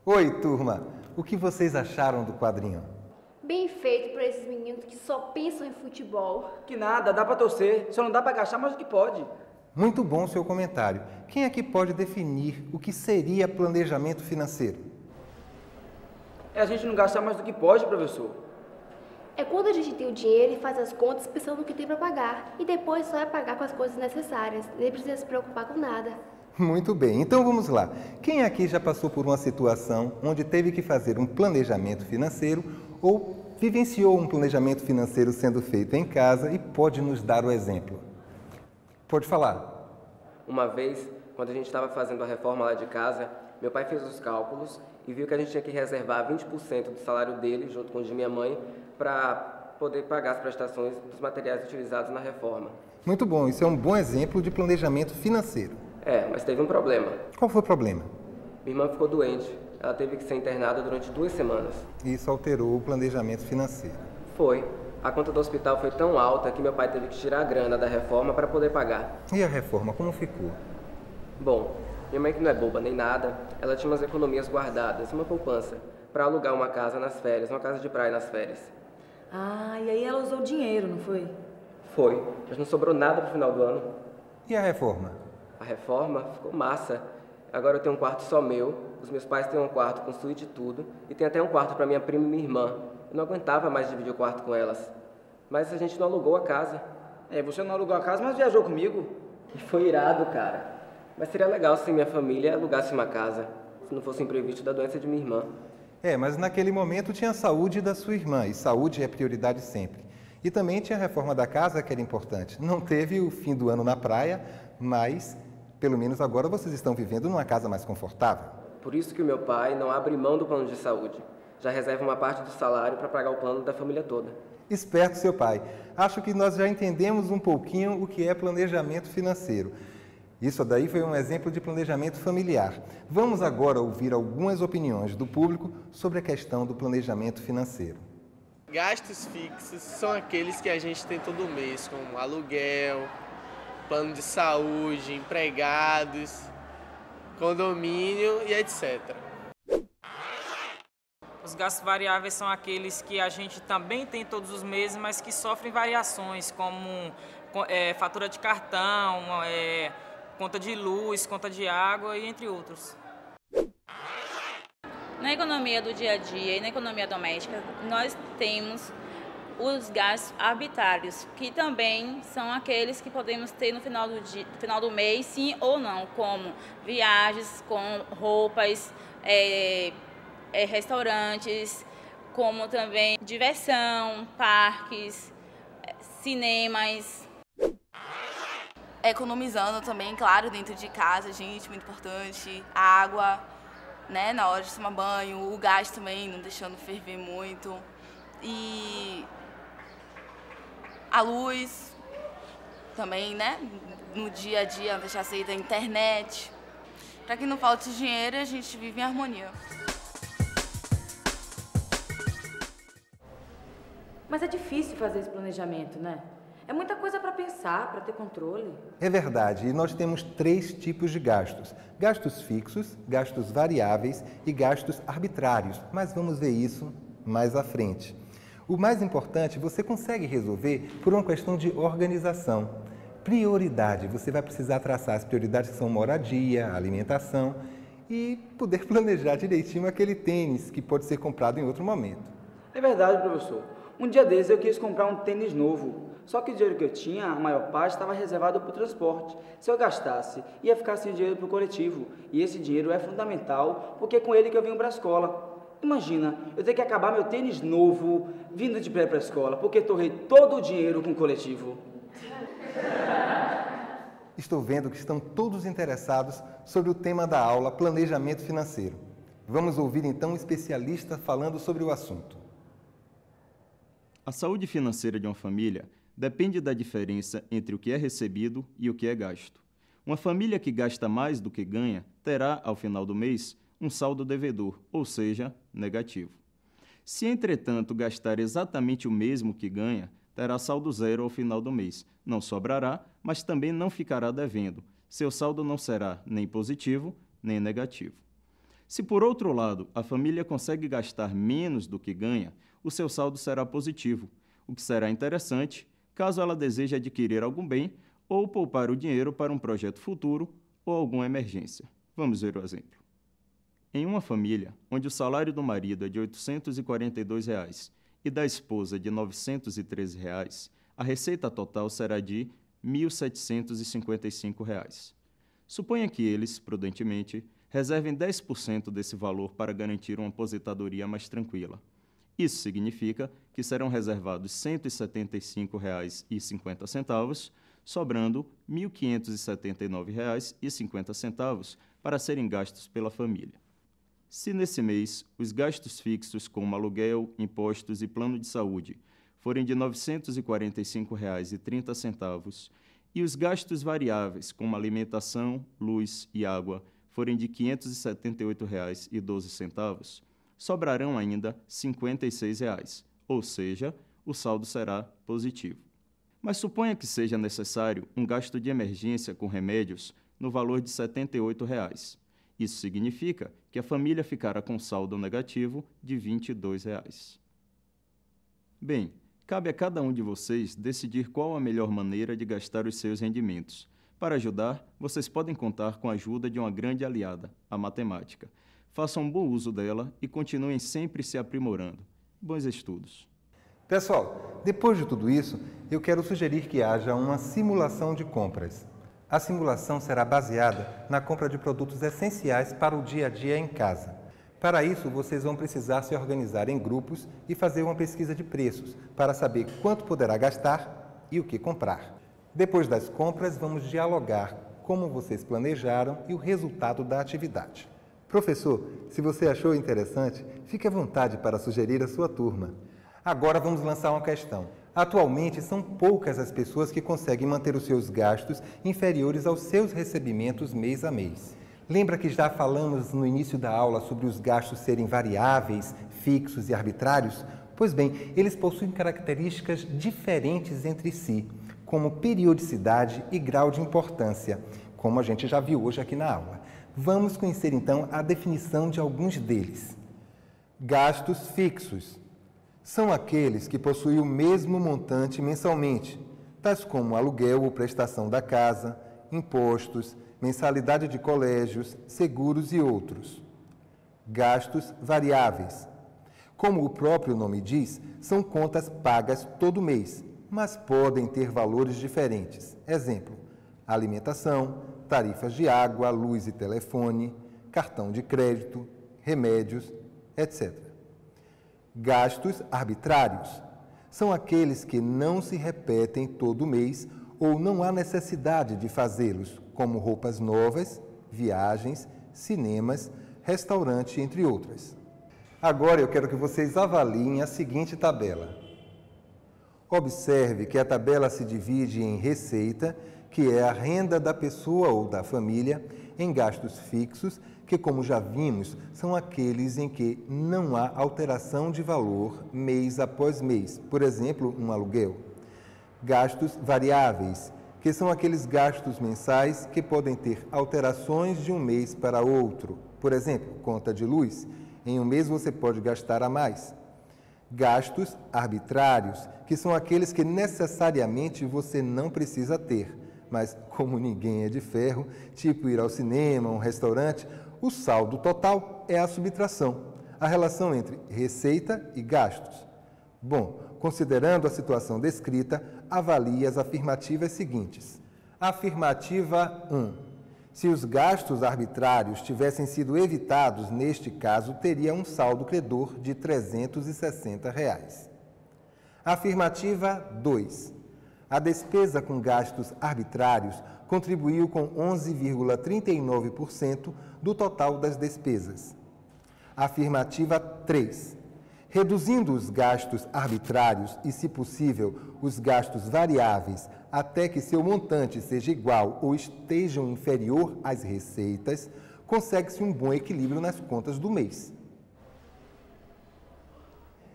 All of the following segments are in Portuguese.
Oi, turma! O que vocês acharam do quadrinho? Bem feito para esses meninos que só pensam em futebol. Que nada, dá pra torcer, só não dá pra gastar mais do que pode. Muito bom o seu comentário. Quem aqui pode definir o que seria planejamento financeiro? É a gente não gastar mais do que pode, professor. É quando a gente tem o dinheiro e faz as contas pensando no que tem para pagar. E depois só é pagar com as coisas necessárias. Nem precisa se preocupar com nada. Muito bem, então vamos lá. Quem aqui já passou por uma situação onde teve que fazer um planejamento financeiro ou vivenciou um planejamento financeiro sendo feito em casa e pode nos dar o exemplo? Pode falar. Uma vez, quando a gente estava fazendo a reforma lá de casa, meu pai fez os cálculos e viu que a gente tinha que reservar 20% do salário dele, junto com o de minha mãe, para poder pagar as prestações dos materiais utilizados na reforma. Muito bom, isso é um bom exemplo de planejamento financeiro. É, mas teve um problema. Qual foi o problema? Minha irmã ficou doente. Ela teve que ser internada durante 2 semanas. Isso alterou o planejamento financeiro. Foi. A conta do hospital foi tão alta que meu pai teve que tirar a grana da reforma para poder pagar. E a reforma, como ficou? Bom, minha mãe, que não é boba nem nada, ela tinha umas economias guardadas, uma poupança, para alugar uma casa nas férias, uma casa de praia nas férias. Ah, e aí ela usou o dinheiro, não foi? Foi, mas não sobrou nada pro final do ano. E a reforma? A reforma ficou massa. Agora eu tenho um quarto só meu, os meus pais têm um quarto com suíte e tudo, e tem até um quarto para minha prima e minha irmã. Eu não aguentava mais dividir o quarto com elas. Mas a gente não alugou a casa. É, você não alugou a casa, mas viajou comigo. E foi irado, cara. Mas seria legal se minha família alugasse uma casa, se não fosse um imprevisto da doença de minha irmã. É, mas naquele momento tinha a saúde da sua irmã, e saúde é prioridade sempre. E também tinha a reforma da casa, que era importante. Não teve o fim do ano na praia, mas pelo menos agora vocês estão vivendo numa casa mais confortável. Por isso que o meu pai não abre mão do plano de saúde. Já reserva uma parte do salário para pagar o plano da família toda. Esperto, seu pai. Acho que nós já entendemos um pouquinho o que é planejamento financeiro. Isso daí foi um exemplo de planejamento familiar. Vamos agora ouvir algumas opiniões do público sobre a questão do planejamento financeiro. Gastos fixos são aqueles que a gente tem todo mês, como aluguel, plano de saúde, empregados, condomínio e etc. Os gastos variáveis são aqueles que a gente também tem todos os meses, mas que sofrem variações, como fatura de cartão, conta de luz, conta de água e entre outros. Na economia do dia a dia e na economia doméstica, nós temos os gastos arbitrários, que também são aqueles que podemos ter no final do mês, sim ou não, como viagens, com roupas, restaurantes, como também diversão, parques, cinemas. Economizando também, claro, dentro de casa, gente, muito importante, água, né, na hora de tomar banho, o gás também, não deixando ferver muito, e a luz também, né, no dia a dia, não deixar sair da internet. Para que não falte dinheiro, a gente vive em harmonia. Mas é difícil fazer esse planejamento, né? É muita coisa para pensar, para ter controle. É verdade, e nós temos 3 tipos de gastos. Gastos fixos, gastos variáveis e gastos arbitrários, mas vamos ver isso mais à frente. O mais importante, você consegue resolver por uma questão de organização. Prioridade, você vai precisar traçar as prioridades que são moradia, alimentação e poder planejar direitinho aquele tênis que pode ser comprado em outro momento. É verdade, professor. Um dia desses eu quis comprar um tênis novo, Só que o dinheiro que eu tinha, a maior parte, estava reservado para o transporte. Se eu gastasse, ia ficar sem dinheiro para o coletivo. E esse dinheiro é fundamental, porque é com ele que eu venho para a escola. Imagina, eu ter que acabar meu tênis novo, vindo de pé para a escola, porque torrei todo o dinheiro com o coletivo. Estou vendo que estão todos interessados sobre o tema da aula Planejamento Financeiro. Vamos ouvir então um especialista falando sobre o assunto. A saúde financeira de uma família depende da diferença entre o que é recebido e o que é gasto. Uma família que gasta mais do que ganha terá, ao final do mês, um saldo devedor, ou seja, negativo. Se, entretanto, gastar exatamente o mesmo que ganha, terá saldo zero ao final do mês. Não sobrará, mas também não ficará devendo. Seu saldo não será nem positivo, nem negativo. Se, por outro lado, a família consegue gastar menos do que ganha, o seu saldo será positivo, o que será interessante caso ela deseje adquirir algum bem ou poupar o dinheiro para um projeto futuro ou alguma emergência. Vamos ver o exemplo. Em uma família onde o salário do marido é de R$ 842 e da esposa de R$ 913, a receita total será de R$ 1.755. Suponha que eles, prudentemente, reservem 10% desse valor para garantir uma aposentadoria mais tranquila. Isso significa que serão reservados R$ 175,50, sobrando R$ 1.579,50 para serem gastos pela família. Se nesse mês os gastos fixos como aluguel, impostos e plano de saúde forem de R$ 945,30 e os gastos variáveis como alimentação, luz e água forem de R$ 578,12, sobrarão ainda R$ 56, ou seja, o saldo será positivo. Mas suponha que seja necessário um gasto de emergência com remédios no valor de R$ 78. Isso significa que a família ficará com saldo negativo de R$ 22. Bem, cabe a cada um de vocês decidir qual a melhor maneira de gastar os seus rendimentos. Para ajudar, vocês podem contar com a ajuda de uma grande aliada, a matemática. Façam bom uso dela e continuem sempre se aprimorando. Bons estudos! Pessoal, depois de tudo isso, eu quero sugerir que haja uma simulação de compras. A simulação será baseada na compra de produtos essenciais para o dia a dia em casa. Para isso, vocês vão precisar se organizar em grupos e fazer uma pesquisa de preços para saber quanto poderá gastar e o que comprar. Depois das compras, vamos dialogar como vocês planejaram e o resultado da atividade. Professor, se você achou interessante, fique à vontade para sugerir a sua turma. Agora vamos lançar uma questão. Atualmente, são poucas as pessoas que conseguem manter os seus gastos inferiores aos seus recebimentos mês a mês. Lembra que já falamos no início da aula sobre os gastos serem variáveis, fixos e arbitrários? Pois bem, eles possuem características diferentes entre si, como periodicidade e grau de importância, como a gente já viu hoje aqui na aula. Vamos conhecer então a definição de alguns deles. Gastos fixos são aqueles que possuem o mesmo montante mensalmente, tais como aluguel ou prestação da casa, impostos, mensalidade de colégios, seguros e outros. Gastos variáveis. Como o próprio nome diz, são contas pagas todo mês, mas podem ter valores diferentes. Exemplo, alimentação, tarifas de água, luz e telefone, cartão de crédito, remédios, etc. Gastos arbitrários. São aqueles que não se repetem todo mês ou não há necessidade de fazê-los, como roupas novas, viagens, cinemas, restaurante, entre outras. Agora eu quero que vocês avaliem a seguinte tabela. Observe que a tabela se divide em receita, que é a renda da pessoa ou da família, em gastos fixos, que, como já vimos, são aqueles em que não há alteração de valor mês após mês, por exemplo, um aluguel. Gastos variáveis, que são aqueles gastos mensais que podem ter alterações de um mês para outro. Por exemplo, conta de luz, em um mês você pode gastar a mais. Gastos arbitrários, que são aqueles que necessariamente você não precisa ter, mas como ninguém é de ferro, tipo ir ao cinema, um restaurante, o saldo total é a subtração, a relação entre receita e gastos. Bom, considerando a situação descrita, avalie as afirmativas seguintes. Afirmativa 1. Se os gastos arbitrários tivessem sido evitados, neste caso, teria um saldo credor de R$ 360. Afirmativa 2. A despesa com gastos arbitrários contribuiu com 11,39% do total das despesas. Afirmativa 3. Reduzindo os gastos arbitrários e, se possível, os gastos variáveis, até que seu montante seja igual ou estejam inferior às receitas, consegue-se um bom equilíbrio nas contas do mês.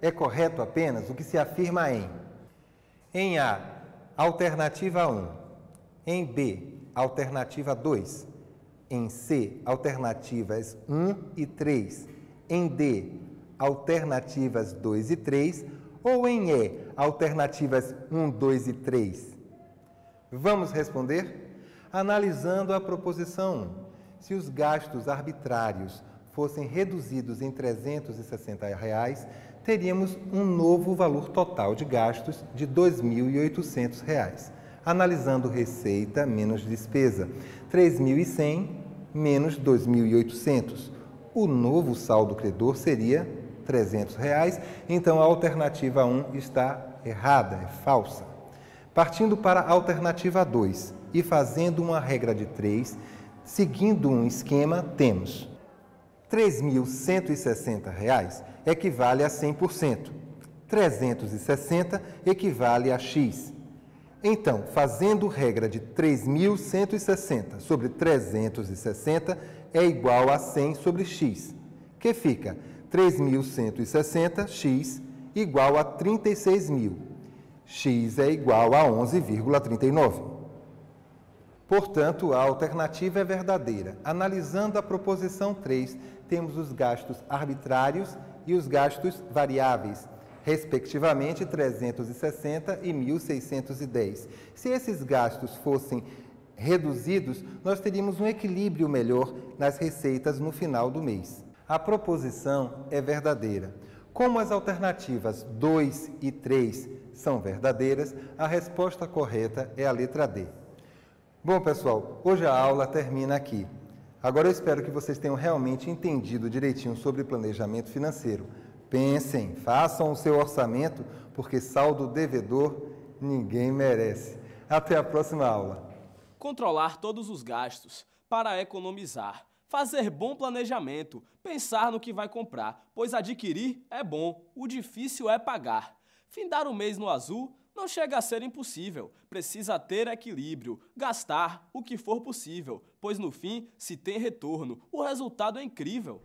É correto apenas o que se afirma em A, alternativa 1, em B, alternativa 2, em C, alternativas 1 e 3, em D, alternativas 2 e 3, ou em E, alternativas 1, 2 e 3? Vamos responder? Analisando a proposição 1. Se os gastos arbitrários fossem reduzidos em R$ 360, teríamos um novo valor total de gastos de R$ 2.800. Analisando receita menos despesa, 3.100 menos 2.800. O novo saldo credor seria R$ 300, então a alternativa 1 está errada, é falsa. Partindo para a alternativa 2 e fazendo uma regra de 3, seguindo um esquema, temos R$ 3.160 equivale a 100%, 360 equivale a X. Então, fazendo regra de 3.160 sobre 360 é igual a 100 sobre X, que fica 3.160x igual a 36.000. X é igual a 11,39. Portanto, a alternativa é verdadeira. Analisando a proposição 3, temos os gastos arbitrários e os gastos variáveis, respectivamente 360 e 1.610. Se esses gastos fossem reduzidos, nós teríamos um equilíbrio melhor nas receitas no final do mês. A proposição é verdadeira. Como as alternativas 2 e 3 são verdadeiras, a resposta correta é a letra D. Bom, pessoal, hoje a aula termina aqui. Agora eu espero que vocês tenham realmente entendido direitinho sobre planejamento financeiro. Pensem, façam o seu orçamento, porque saldo devedor ninguém merece. Até a próxima aula. Controlar todos os gastos para economizar. Fazer bom planejamento, pensar no que vai comprar, pois adquirir é bom, o difícil é pagar. Findar o mês no azul não chega a ser impossível, precisa ter equilíbrio, gastar o que for possível, pois no fim, se tem retorno, o resultado é incrível.